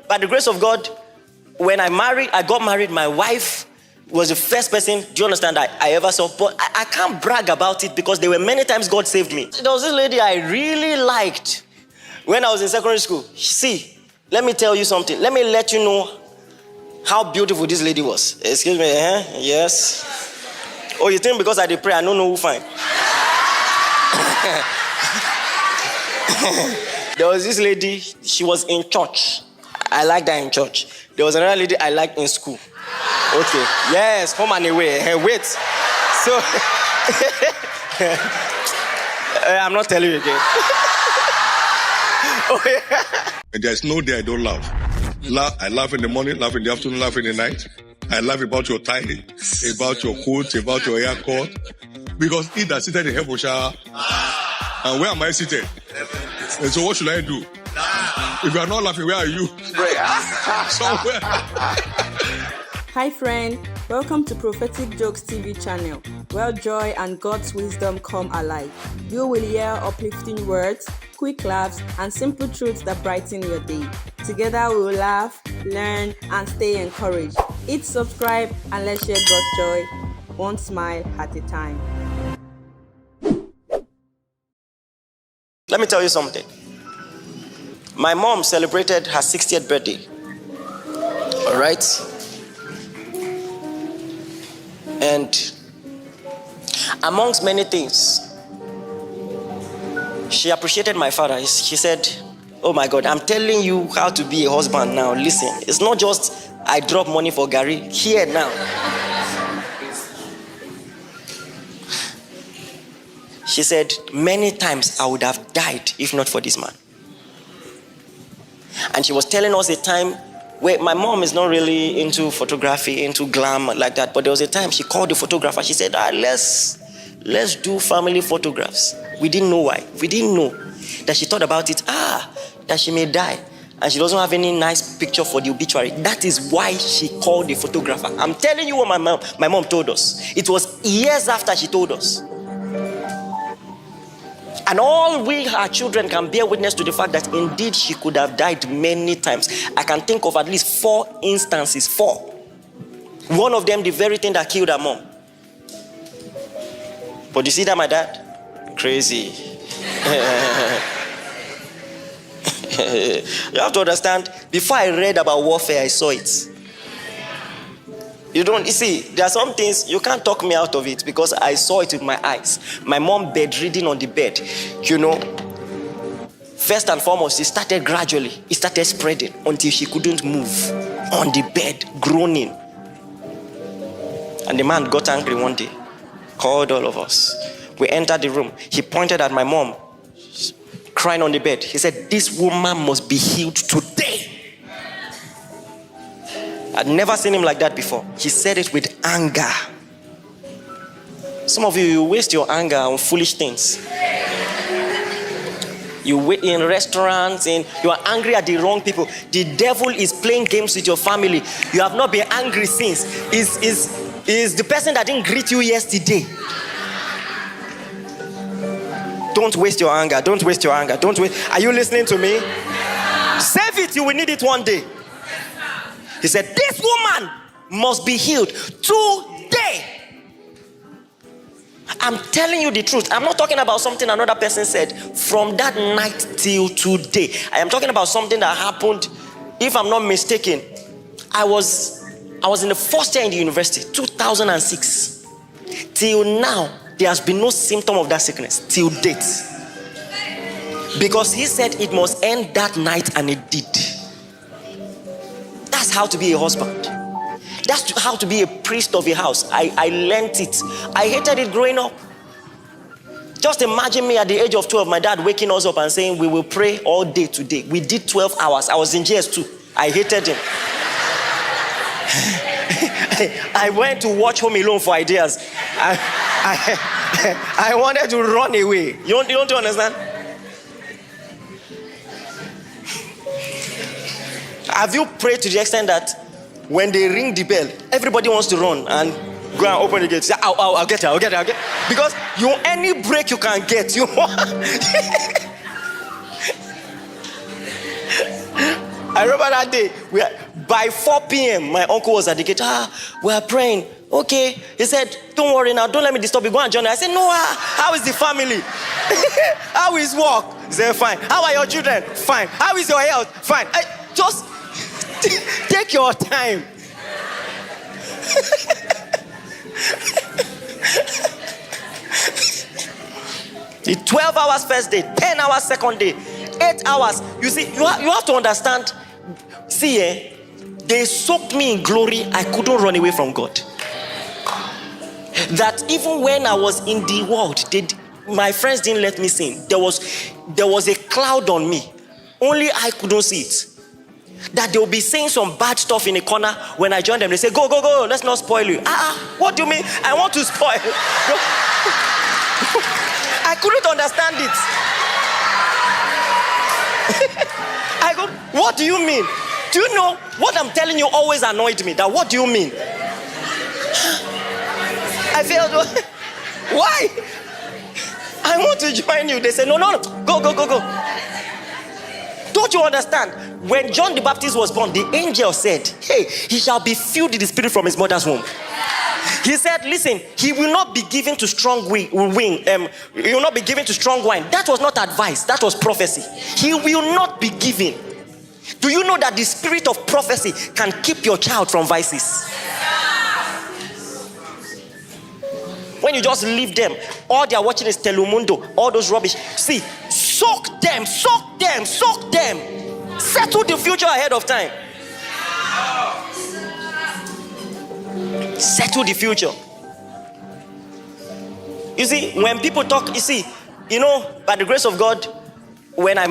by the grace of God, when I got married, my wife was the first person, do you understand, I ever saw. But I can't brag about it because there were many times God saved me. There was this lady I really liked when I was in secondary school. See, let me tell you something. Let me let you know how beautiful this lady was. Excuse me, Yes. Oh, you think because I did pray, I don't know who fine. There was this lady, she was in church. I liked her in church. There was another lady I liked in school. Okay, yes, home and away. Hey, wait. So, I'm not telling you again. Oh, yeah. And there's no day I don't laugh. I laugh in the morning, laugh in the afternoon, laugh in the night. I laugh about your tie, about your coat, about your haircut. Because he that seated in heaven shall. And where am I seated? And so what should I do? If you are not laughing, where are you? Somewhere. Hi friend, welcome to Prophetic Jokes TV channel, where joy and God's wisdom come alive. You will hear uplifting words, quick laughs, and simple truths that brighten your day. Together we will laugh, learn, and stay encouraged. Hit subscribe and let's share God's joy, one smile at a time. Let me tell you something. My mom celebrated her 60th birthday. All right? And amongst many things, she appreciated my father. She said, oh my God, I'm telling you how to be a husband now. Listen, it's not just I drop money for Gary. Here now. She said, many times I would have died if not for this man. And she was telling us a time where my mom is not really into photography, into glam like that. But there was a time she called the photographer. She said, let's do family photographs. We didn't know why. We didn't know that she thought about it. That she may die. And she doesn't have any nice picture for the obituary. That is why she called the photographer. I'm telling you what my mom told us. It was years after she told us. And all we, her children, can bear witness to the fact that indeed she could have died many times. I can think of at least 4 instances. 4. One of them, the very thing that killed her mom. But you see that, my dad? Crazy. You have to understand, before I read about warfare, I saw it. You see, there are some things, you can't talk me out of it because I saw it with my eyes. My mom bedridden on the bed. First and foremost, it started gradually. It started spreading until she couldn't move on the bed, groaning. And the man got angry one day, called all of us. We entered the room. He pointed at my mom, crying on the bed. He said, this woman must be healed today. I'd never seen him like that before. He said it with anger. Some of you waste your anger on foolish things. You wait in restaurants and you are angry at the wrong people. The devil is playing games with your family. You have not been angry since. Is the person that didn't greet you yesterday. Don't waste your anger. Don't waste your anger. Are you listening to me? Save it. You will need it one day. He said, this woman must be healed today. I'm telling you the truth. I'm not talking about something another person said from that night till today. I am talking about something that happened, if I'm not mistaken. I was in the first year in the university, 2006. Till now, there has been no symptom of that sickness till date. Because he said it must end that night, and it did. That's how to be a husband. That's how to be a priest of a house. I learned it. I hated it growing up. Just imagine me at the age of 12, my dad waking us up and saying, we will pray all day today. We did 12 hours. I was in JS2. I hated him. I went to watch Home Alone for ideas. I wanted to run away. You don't understand? Have you prayed to the extent that when they ring the bell, everybody wants to run and go and open the gate? Say, I'll get it. Because any break you can get, I remember that day. By 4 p.m., my uncle was at the gate. We are praying. Okay. He said, don't worry now. Don't let me disturb you. Go and join us. I said, no, how is the family? How is work? He said, fine. How are your children? Fine. How is your health? Fine. Just take your time. The 12 hours first day, 10 hours second day, 8 hours. You see, you have to understand. See, they soaked me in glory. I couldn't run away from God. That even when I was in the world, my friends didn't let me sing. There was a cloud on me. Only I couldn't see it. That they will be saying some bad stuff in a corner. When I join them, they say, go, go, go, let's not spoil you. What do you mean? I want to spoil. I couldn't understand it. I go, what do you mean? Do you know what I'm telling you always annoyed me? That what do you mean? I felt, why? I want to join you. They say, no, go, go, go, go. Don't you understand? When John the Baptist was born, the angel said, hey, he shall be filled with the Spirit from his mother's womb. He said, listen, he will not be given to strong he will not be given to strong wine. That was not advice, that was prophecy. He will not be given. Do you know that the spirit of prophecy can keep your child from vices? When you just leave them, all they are watching is Telemundo, all those rubbish. See, soak them. Settle the future ahead of time. Settle the future. You see, when people talk, by the grace of God, when I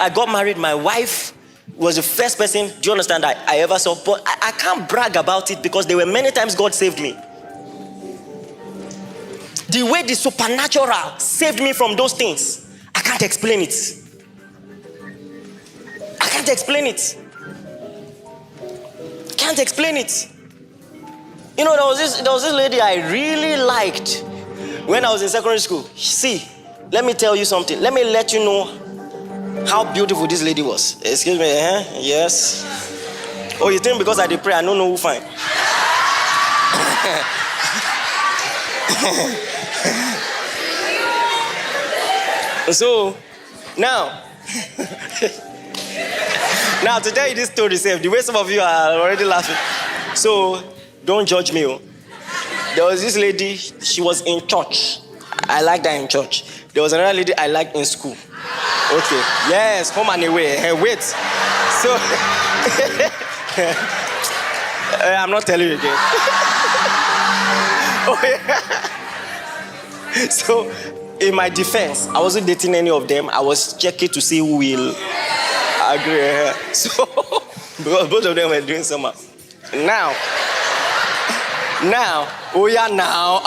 got married, my wife was the first person, do you understand, that I ever saw. But I can't brag about it because there were many times God saved me. The way the supernatural saved me from those things, I can't explain it. Can't explain it. There was this lady I really liked when I was in secondary school. See, let me tell you something. Let me let you know how beautiful this lady was. Excuse me, Yes. Oh, you think because I did pray, I don't know who fine. So, now, to tell you this story, the way some of you are already laughing. So, don't judge me. There was this lady, she was in church. I liked her in church. There was another lady I liked in school. Okay. Yes, home and away. Hey, wait. So, I'm not telling you again. Okay. So, in my defense, I wasn't dating any of them. I was checking to see who will agree. So, because both of them were doing summer. Now, oh yeah, now.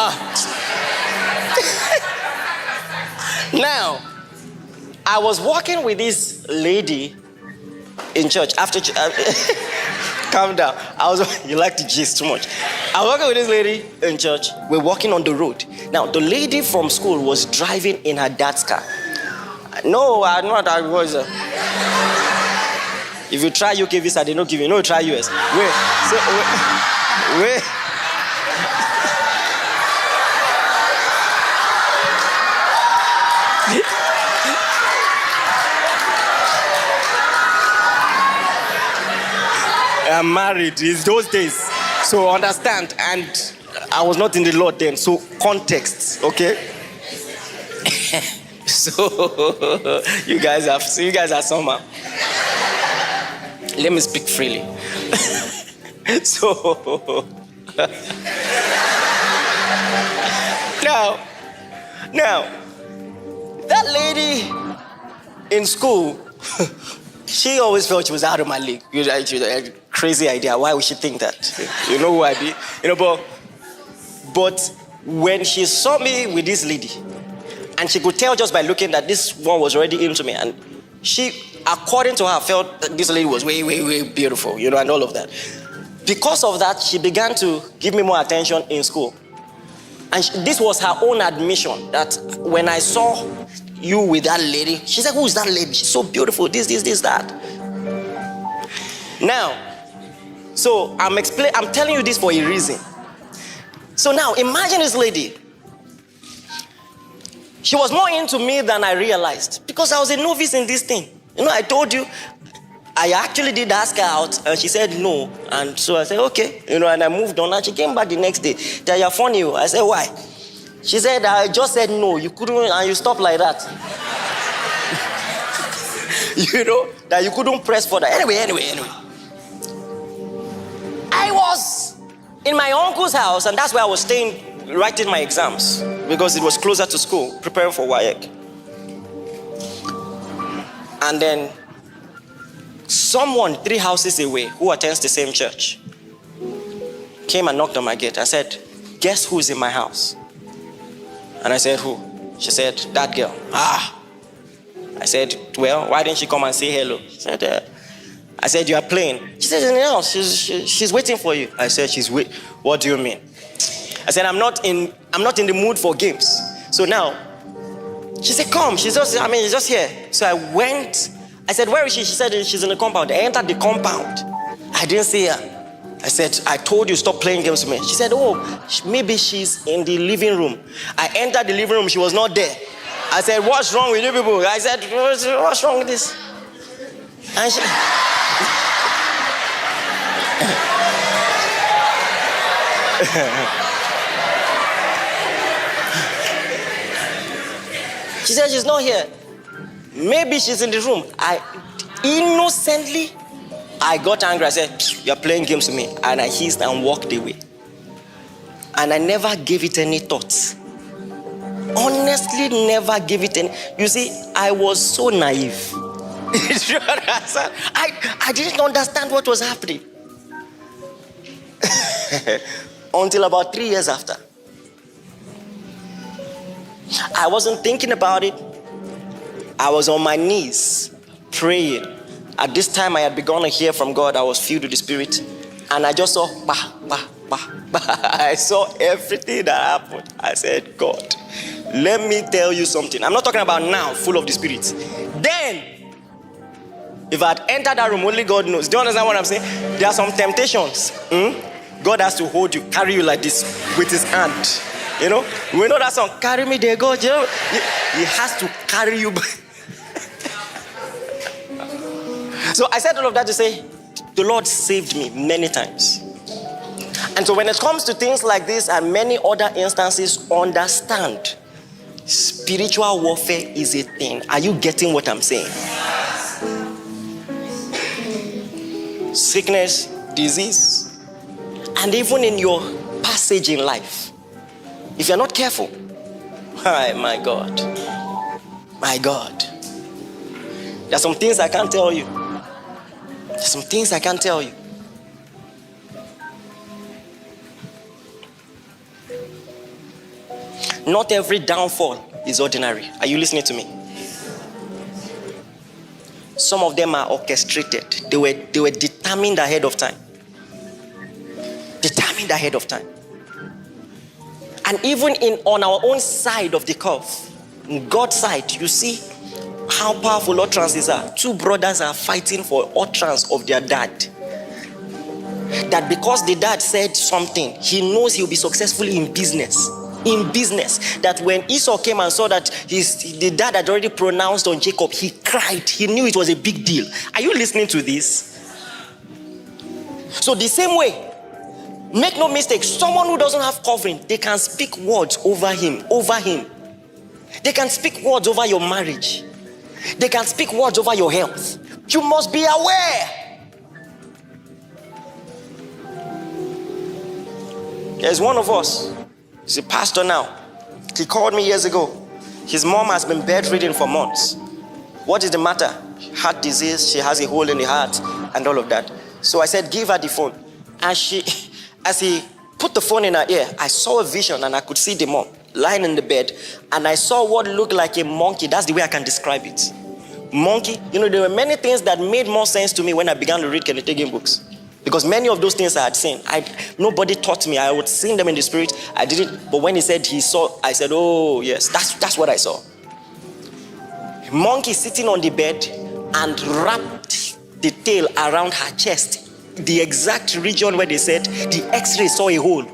Now, I was walking with this lady in church after calm down. You like to gist too much. I was walking with this lady in church. We're walking on the road. Now, the lady from school was driving in her dad's car. No, I'm not that voice. If you try UK visa, they don't give you. No, try US. Wait. I'm married. It's those days. So understand. And I was not in the Lord then. So context, okay? So you guys are somehow. Let me speak freely. So now, that lady in school, she always felt she was out of my league. She had a crazy idea. Why would she think that? You know who I be? But when she saw me with this lady, and she could tell just by looking that this one was already into me, and she, according to her, felt that this lady was way, way, way beautiful, and all of that. Because of that, she began to give me more attention in school. And this was her own admission, that when I saw you with that lady, she said, who is that lady? She's so beautiful, this, that. Now, so I'm telling you this for a reason. So now, imagine this lady. She was more into me than I realized because I was a novice in this thing. I told you, I actually did ask her out and she said no. And so I said, okay. And I moved on and she came back the next day. That you're funny. I said, why? She said, I just said no. You couldn't, and you stopped like that. That you couldn't press further. Anyway. I was in my uncle's house and that's where I was staying, writing my exams because it was closer to school, preparing for WAEC. And then someone 3 houses away who attends the same church came and knocked on my gate. I said, guess who's in my house? And I said, who? She said, that girl. I said, well, why didn't she come and say hello? She said, I said, you are playing. She said, no, she's waiting for you. I said, what do you mean? I said, I'm not in the mood for games. So now, she said, come. She's just here. So I went. I said, where is she? She said, she's in the compound. I entered the compound. I didn't see her. I said, I told you stop playing games with me. She said, oh, maybe she's in the living room. I entered the living room. She was not there. I said, what's wrong with you people? I said, what's wrong with this? And she said she's not here. Maybe she's in the room. I got angry. I said, you're playing games with me. And I hissed and walked away. And I never gave it any thought. Honestly, never gave it any. You see, I was so naive. I didn't understand what was happening. Until about 3 years after. I wasn't thinking about it. I was on my knees praying. At this time, I had begun to hear from God. I was filled with the Spirit. And I just saw, I saw everything that happened. I said, God, let me tell you something. I'm not talking about now, full of the Spirit. Then, if I had entered that room, only God knows. Do you understand what I'm saying? There are some temptations. God has to hold you, carry you like this with his hand. We know that song, carry me there, God. He has to carry you. So I said all of that to say, the Lord saved me many times. And so when it comes to things like this and many other instances, understand, spiritual warfare is a thing. Are you getting what I'm saying? Sickness, disease, and even in your passage in life, if you're not careful, my God, there's some things I can't tell you. Not every downfall is ordinary. Are you listening to me? Some of them are orchestrated. They were determined ahead of time. And even on our own side of the curve, in God's side, you see how powerful utterances are. 2 brothers are fighting for utterance of their dad. That because the dad said something, he knows he'll be successful in business. That when Esau came and saw that the dad had already pronounced on Jacob, he cried. He knew it was a big deal. Are you listening to this? So the same way, make no mistake, someone who doesn't have covering, they can speak words over him. They can speak words over your marriage. They can speak words over your health. You must be aware. There's one of us. He's a pastor now. He called me years ago. His mom has been bedridden for months. What is the matter? Heart disease, she has a hole in the heart and all of that. So I said, give her the phone. And as he put the phone in her ear, I saw a vision and I could see the mom lying in the bed. And I saw what looked like a monkey. That's the way I can describe it. Monkey. There were many things that made more sense to me when I began to read Kenneth Hagin books. Because many of those things I had seen, nobody taught me. I would see them in the spirit. I didn't. But when he said he saw, I said, oh yes, that's what I saw. Monkey sitting on the bed and wrapped the tail around her chest, the exact region where they said the x-ray saw a hole.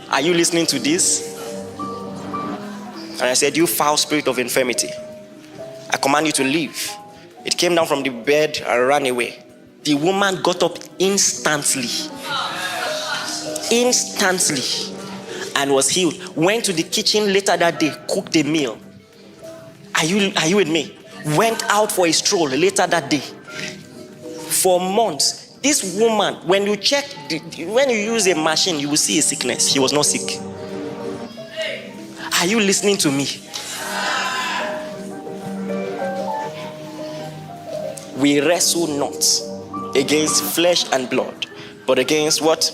Are you listening to this? And I said, you foul spirit of infirmity, I command you to leave. It came down from the bed and ran away. The woman got up instantly, and was healed. Went to the kitchen later that day, cooked a meal. Are you with me? Went out for a stroll later that day. For months, this woman, when you check, when you use a machine, you will see a sickness. She was not sick. Are you listening to me? We wrestle not against flesh and blood, but against what?